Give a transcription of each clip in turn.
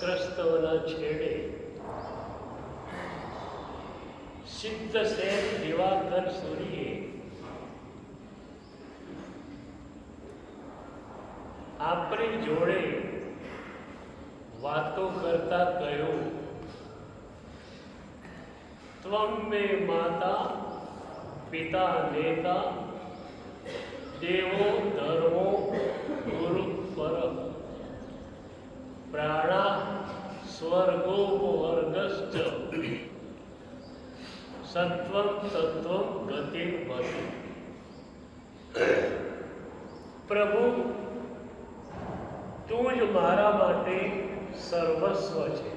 વક્રસ્તવના છેડે સિદ્ધસેન દિવાકર સૂરીએ આપણી જોડે વાતો કરતા કહ્યું, ત્વમ મે માતા પિતા નેતા દેવો ધર્મો ગુરુ પર પ્રાણા સ્વર્ગોપવર્ગશ્ચ સત્વમ તત્વમ ગતિર્ભતિ. પ્રભુ, તું જ મારા માટે સર્વસ્વ છે.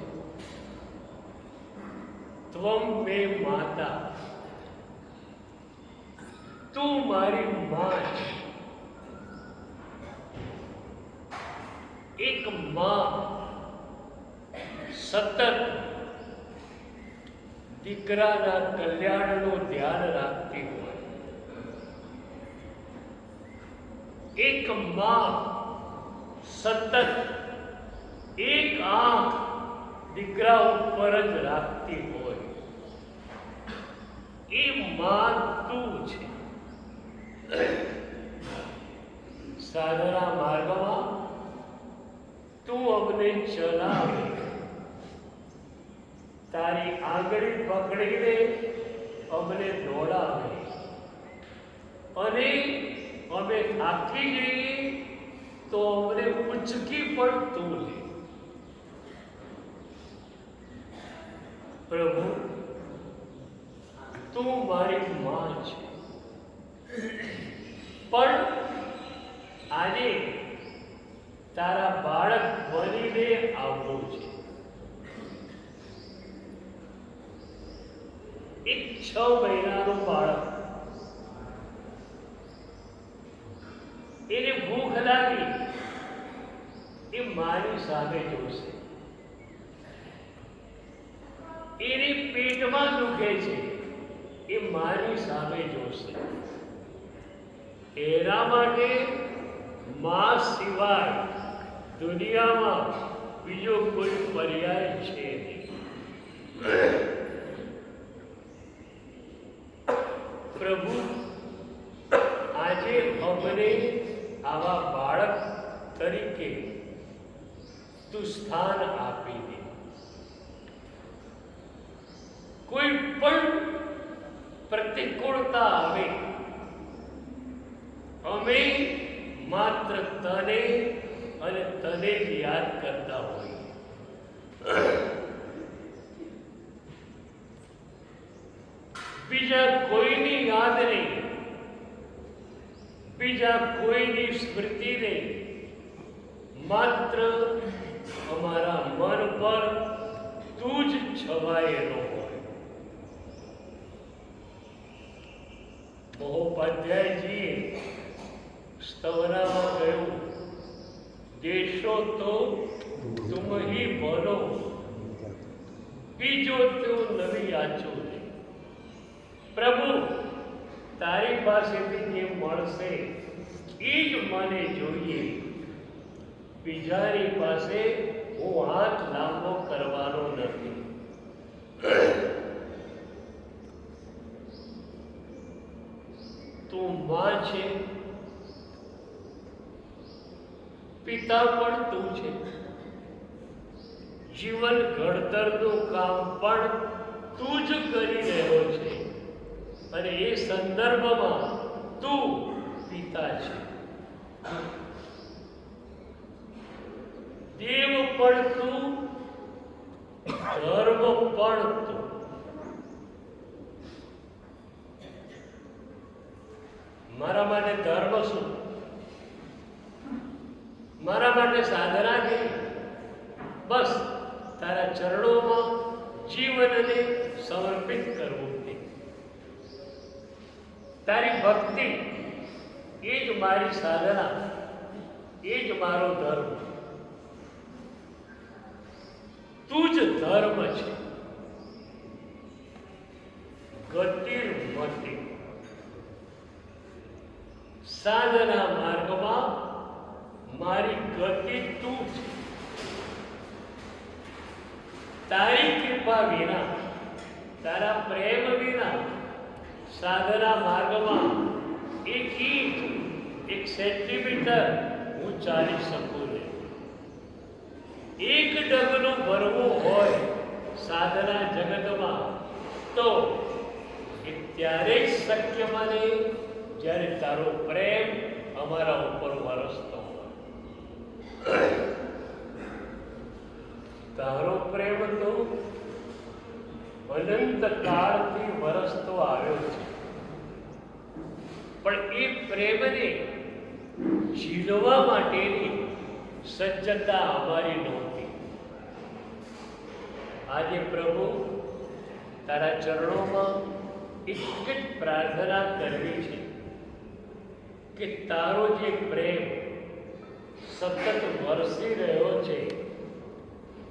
ત્વમ મે માતા, તું મારી માં છે. એક માં સતત દીકરાના કલ્યાણનું ધ્યાન રાખતી હોય, એક માં સતત એક આંખ દીકરા ઉપર જ રાખતી હોય, એ માં તું છે. સાધના માર્ગમાં તું અમને ચલાવે, તારી આંગળી પકડીને અમને દોડાવે, અને અમે થાકી જઈએ તો અમને ઉચકી પણ તું લે. પ્રભુ, તું મારી માં છે, પણ આજે તારા બાળક બનીને આવવું છે. એક 6 મહિનાનું બાળક, એને ભૂખ લાગી, એ મારી સામે જોશે. એને પેટમાં દુખે છે, એ મારી સામે જોશે. એના માટે માં સિવાય દુનિયામાં બીજો કોઈ પર્યાય છે નહીં. પ્રભુ, આજે અમને આવા બાળક તરીકે તું સ્થાન આપી દે. કોઈ પણ પ્રતિકૂળતા આવે, અમે માત્ર તને અને તને જ યાદ કરતા હોઈએ. બીજા કોઈની યાદ નહીં, બીજા કોઈની સ્મૃતિ નહીં, માત્ર અમારા મન પર તું જ છવાયેલો હોય. મહોપાધ્યાયજીએ સ્તવનામાં કહ્યું, દેશો તો તુમ હી બોલો, બીજો તું નવી આચો નહીં. પ્રભુ, તારી પાસેથી જે મળશે એ જ મને જોઈએ. બીજાની પાસે હું હાથ લાંબો કરવાનો નથી. તું માં છે, પિતા પણ તું છે. જીવન ઘડતરનું કામ પણ તું જ કરી રહ્યો છે, અને એ સંદર્ભમાં તું પિતા છે. દેવ પણ તું, ધર્મ પણ તું. મારા માટે ધર્મ શું? મારા માટે સાધના નહીં, બસ તારા ચરણોમાં જીવનને સમર્પિત કરવું છે. તારી ભક્તિ એ જ મારી સાધના, એ જ મારો ધર્મ. તું જ ધર્મ છે. ગતિર્મતિ. સાધના માર્ગમાં મારી ગતિ તું છે. તારી કૃપા વિના, તારા પ્રેમ વિના સાધના માર્ગમાં એક ઇંચ, 1 સેન્ટીમીટર હું ચાલી શકું નહીં. એક ડગલું ભરવું હોય સાધના જગતમાં તો એ ત્યારે જ શક્ય બને જ્યારે તારો પ્રેમ અમારા ઉપર વરસતો હોય. તારો પ્રેમ તો અનંત કાળથી વરસતો આવ્યો છે, પણ એ પ્રેમને ઝીલવા માટેની સજ્જતા અમારી નહોતી. આજે પ્રભુ તારા ચરણોમાં એક જ પ્રાર્થના કરવી છે કે તારો જે પ્રેમ સતત વરસી રહ્યો છે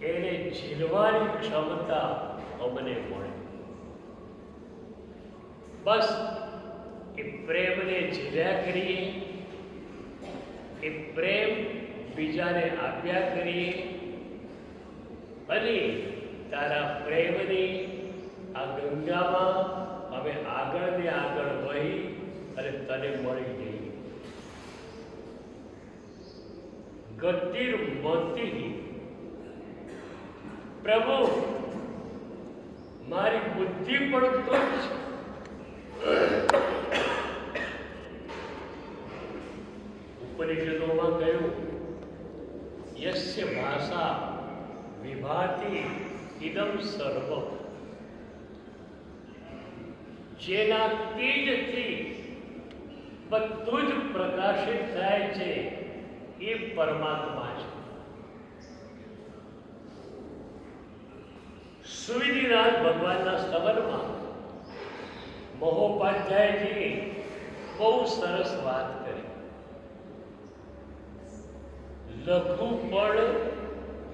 એને ઝીલવાની ક્ષમતા અમને મળે. બસ એ પ્રેમને ઝીલ્યા કરીએ, એ પ્રેમ બીજાને આપ્યા કરીએ અને તારા પ્રેમની આ ગંગામાં અમે આગળ ને આગળ વહી અને તને મળી જઈએ. ગતિર્મતિ પ્રભુ, મારી બુદ્ધિ પણ તો જ ઉપનિષદોમાં કહ્યું, યસ્ય ભાષા વિભાતિ ઇદમ સર્વ, જેના તેજથી બધું જ પ્રકાશિત થાય છે એ પરમાત્મા છે. સુવિધિનાથ ભગવાનના સ્તવનમાં મહોપાધ્યાયજી બહુ સરસ વાત કરી. લઘુ પણ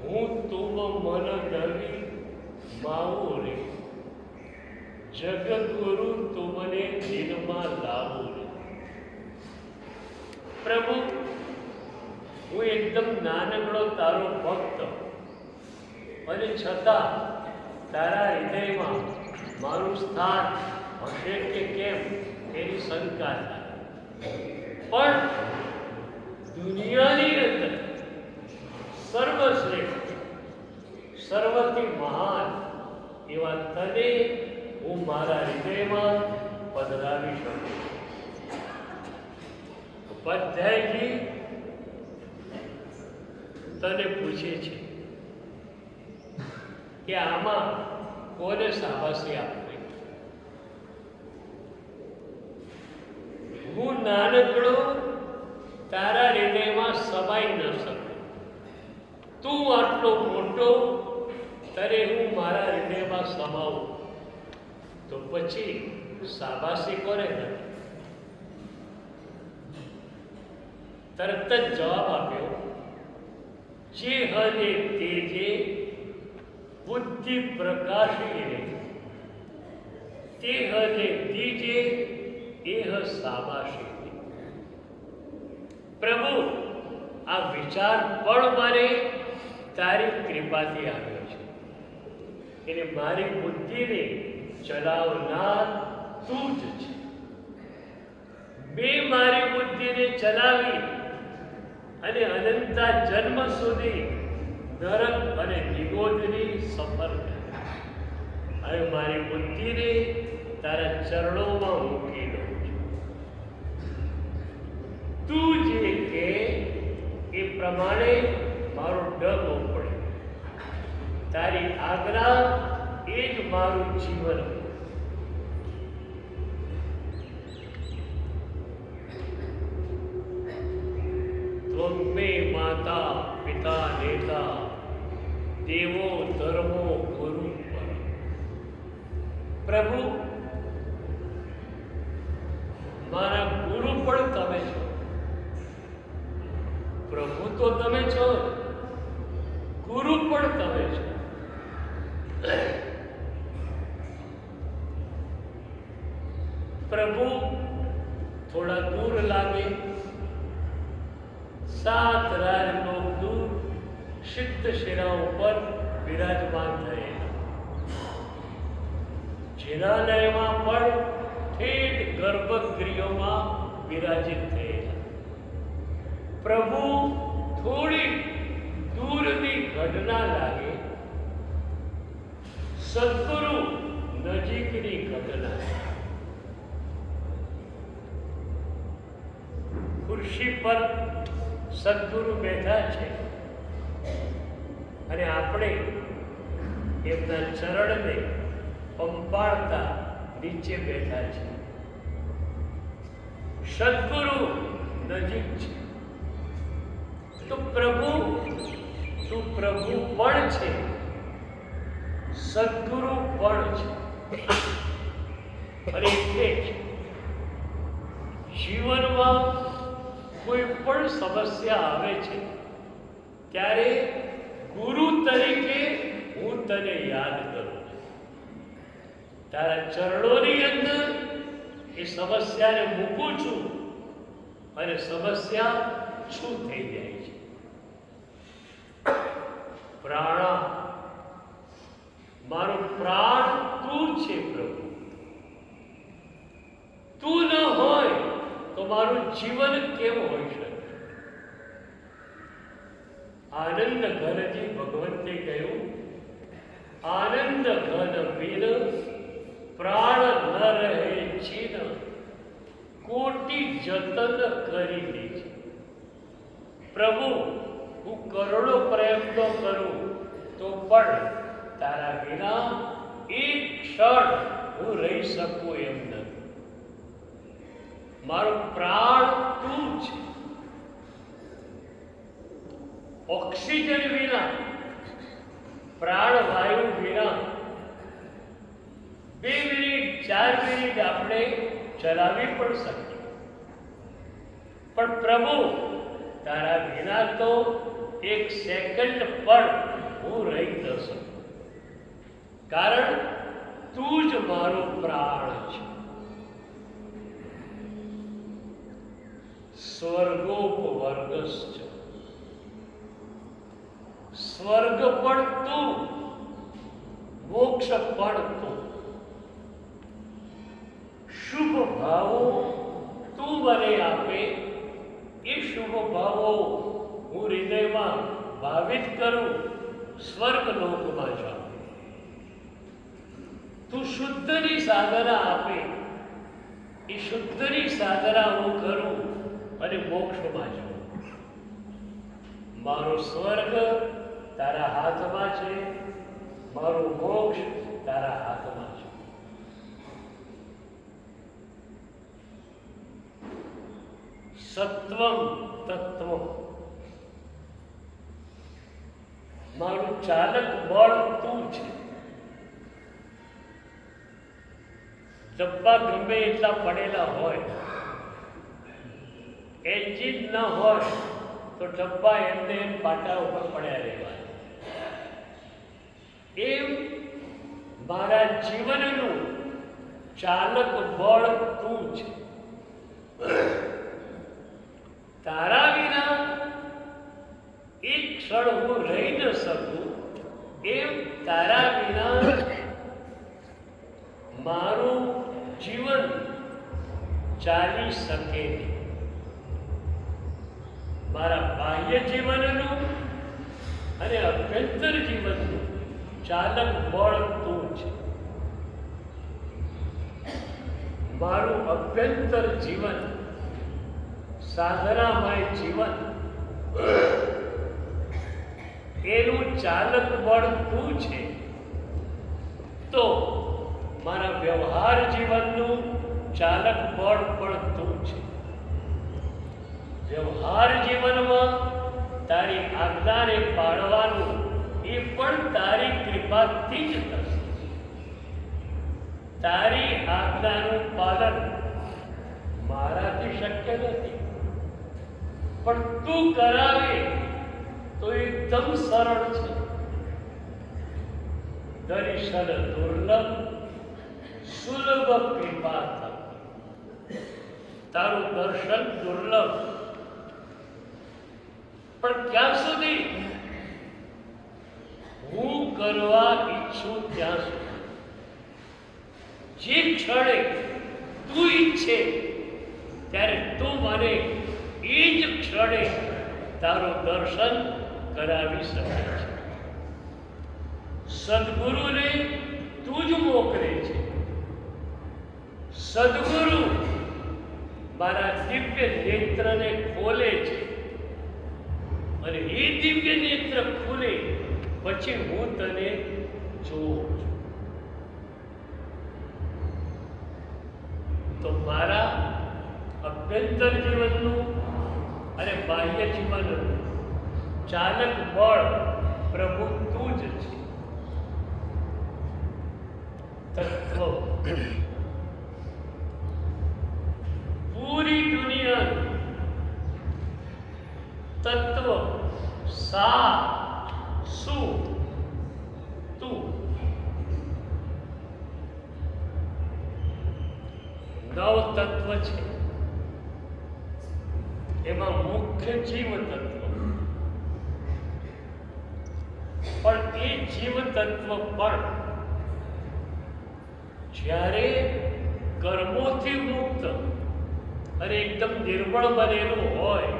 હું તુમ મન નવી માવો રે, જગદગુરુ તુમને દિલમાં લાવો રે. પ્રભુ, હું એકદમ નાનકડો તારો ભક્ત અને છતાં તારા હૃદયમાં મારું સ્થાન હશે કે કેમ એની શંકા થાય. પણ દુનિયાની અંદર સર્વશ્રેષ્ઠ, સર્વથી મહાન એવા તને હું મારા હૃદયમાં પધરાવી શકું. ઉપાધ્યાયજી તને પૂછે છે કે આમાં કોને શાબાશી આપવી? હું નાનકડો તારા હૃદયમાં સમાઈ ન શકું, તું આટલો મોટો, તને હું મારા હૃદયમાં સમાવું, તો પછી શાબાશી કોને નથી? તરત જ જવાબ આપ્યો, જે હરે તેજે બુદ્ધિ પ્રકાશી રે, તે હરે દીજે એહ શાબાશી. પ્રભુ, આ વિચાર પણ મારે તારી કૃપાથી આવ્યો છે, એટલે મારી બુદ્ધિને ચલાવનાર તું જ છે. મેં મારી બુદ્ધિને ચલાવી અને અનંતા જન્મ સુધી નરક અને નિગોદની સફર કરી. હવે મારી બુદ્ધિને તારા ચરણોમાં મૂકી દઉં છું. તું જે કે એ પ્રમાણે મારો ડગો પડે. તારી આજ્ઞા એ જ મારું જીવન. ત્વમે માતા પિતા નેતા દેવો ધર્મો ગુરુ પર. પ્રભુ, મારા ગુરુ પણ તમે છો. પ્રભુ તો તમે છો, ગુરુ પણ તમે છો. પ્રભુ થોડા દૂર લાગે, 7 રાજ લોક દૂર સિદ્ધ શિરા ઉપર વિરાજમાન થયે. હિરાલયમાં પણ ઠેઠ ગર્ભગૃહોમાં વિરાજિત થયેલા. પ્રભુ થોડી દૂરની ઘટના લાગે, સદગુરુ નજીકની ઘટના. ખુરશી પર સદગુરુ બેઠા છે અને આપણે એમના ચરણને પંપાળતા નીચે બેઠા છે. સદગુરુ નજીક છે તો પ્રભુ પણ છે, સદગુરુ પણ છે. અને એટલે જ જીવનમાં કોઈ પણ સમસ્યા આવે છે ત્યારે ગુરુ તરીકે હું તને યાદ કરું છું. તારા ચરણોની અંદર એ સમસ્યાને મૂકું છું અને સમસ્યા શું થઈ જાય છે. પ્રાણા, મારો પ્રાણ તું છે પ્રભુ. તું ન હોય તો મારું જીવન કેમ હોઈ શકે? આનંદ ઘનજી ભગવંતે કહ્યું, આનંદ ઘન બિન પ્રાણ ન રહે ચીન, કોટી જતન કરી લીજે. પ્રભુ, હું કરોડો પ્રયત્નો કરું તો પણ તારા વિના એક ક્ષણ હું રહી શકું એમ નથી. મારો પ્રાણ તું છે. ઓક્સિજન વિના, પ્રાણવાયુ વિના 2 મિનિટ 4 મિનિટ આપણે ચલાવી પણ શકીએ, પણ પ્રભુ તારા વિના તો 1 સેકન્ડ પણ હું રહી ન શકું, કારણ તું જ મારો પ્રાણ છે. સ્વર્ગોપવર્ગશ્ચ, સ્વર્ગ પણ તું, મોક્ષ પણ તું. શુભ ભાવો તું મને આપે, એ શુભ ભાવો હું હૃદયમાં ભાવિત કરું, સ્વર્ગ લોકમાં જાઉં. તું શુદ્ધની સાધના આપે, એ શુદ્ધની સાધના હું કરું અને મોક્ષમાં જાઉં. મારો સ્વર્ગ તારા હાથમાં છે, મારો મોક્ષ તારા હાથમાં છે. સત્વમ તત્વમ, મારું ચાલક બળ તું છે. ડબ્બા ગમે એટલા પડેલા હોય, એન્જિન ન હોય તો ડબ્બા એમને એમ પાટા ઉપર પડ્યા રહેવા. એમ મારા જીવનનું ચાલક બળ તું છે. તારા વિના એક ક્ષણ હું રહી ન શકું, એમ તારા વિના મારું જીવન ચાલી શકે નહીં. મારા બાહ્ય જીવનનું અને અભ્યંતર જીવનનું ચાલક બળ તું છે. મારું અભ્યંતર જીવન, સાધનામય જીવન, એનું ચાલક બળ તું છે, તો મારા વ્યવહાર જીવનનું ચાલક બળ પણ તું છે. વ્યવહાર જીવનમાં તારી આજ્ઞાને પાળવાનું એ પણ તારી કૃપાથી જ થશે. તારી આજ્ઞાનું પાલન મારાથી શક્ય નથી, પણ તું કરાવે તો એકદમ સરળ છે. દર્શન દુર્લભ, સુલભ કૃપા થકી. તારું દર્શન દુર્લભ, પણ ક્યાં સુધી? હું કરવા ઈચ્છું ત્યાં સુધી. જે ક્ષણે તું ઈચ્છે ત્યારે તું મને એ જ ક્ષણે તારું દર્શન કરાવી શકે છે. સદગુરુને તું જ મોકલે છે. સદગુરુ મારા દિવ્ય નેત્રને ખોલે છે અને એ દિવ્ય નેત્ર ખુલે પછી હું તને જોઉં છું. તો મારા અભ્યંતર જીવનનું અને બાહ્ય જીવનનું ચાલક બળ પ્રભુ તું જ છે. તત્વ પૂરી દુનિયાનું તત્વ સા શું તું. નવ તત્વ છે, એમાં મુખ્ય જીવ તત્વ, પણ એ જીવ તત્વ પણ જ્યારે કર્મોથી મુક્ત અને એકદમ નિર્મળ બનેલું હોય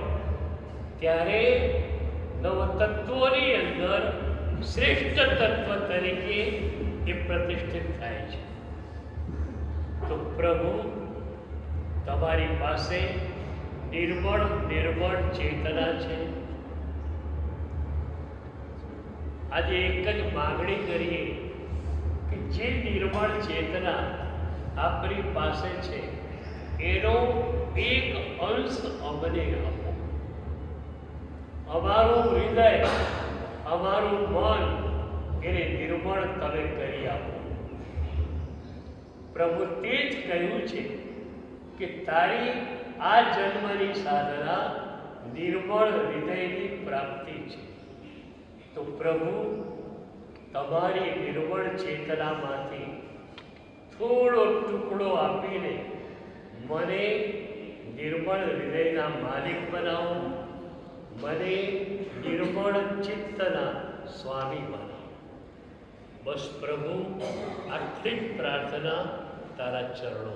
ત્યારે નવતત્વોની અંદર શ્રેષ્ઠ તત્વ તરીકે એ પ્રતિષ્ઠિત થાય છે. તો પ્રભુ તમારી પાસે નિર્મળ ચેતના છે. આજે એક જ માગણી કરીએ કે જે નિર્મળ ચેતના આપણી પાસે છે એનો એક અંશ અમને આપો. અમારું હૃદય, અમારું મન એને નિર્મળ તમે કરી આપો. પ્રભુ તે જ કહ્યું છે કે તારી આ જન્મની સાધના નિર્મળ હૃદયની પ્રાપ્તિ છે. તો પ્રભુ તમારી નિર્મળ ચેતનામાંથી થોડો ટુકડો આપીને મને નિર્મળ હૃદયના માલિક બનાવો, મને નિર્મળ ચિત્તના સ્વામી બનાવો. બસ પ્રભુ આટલી જ પ્રાર્થના તારા ચરણો.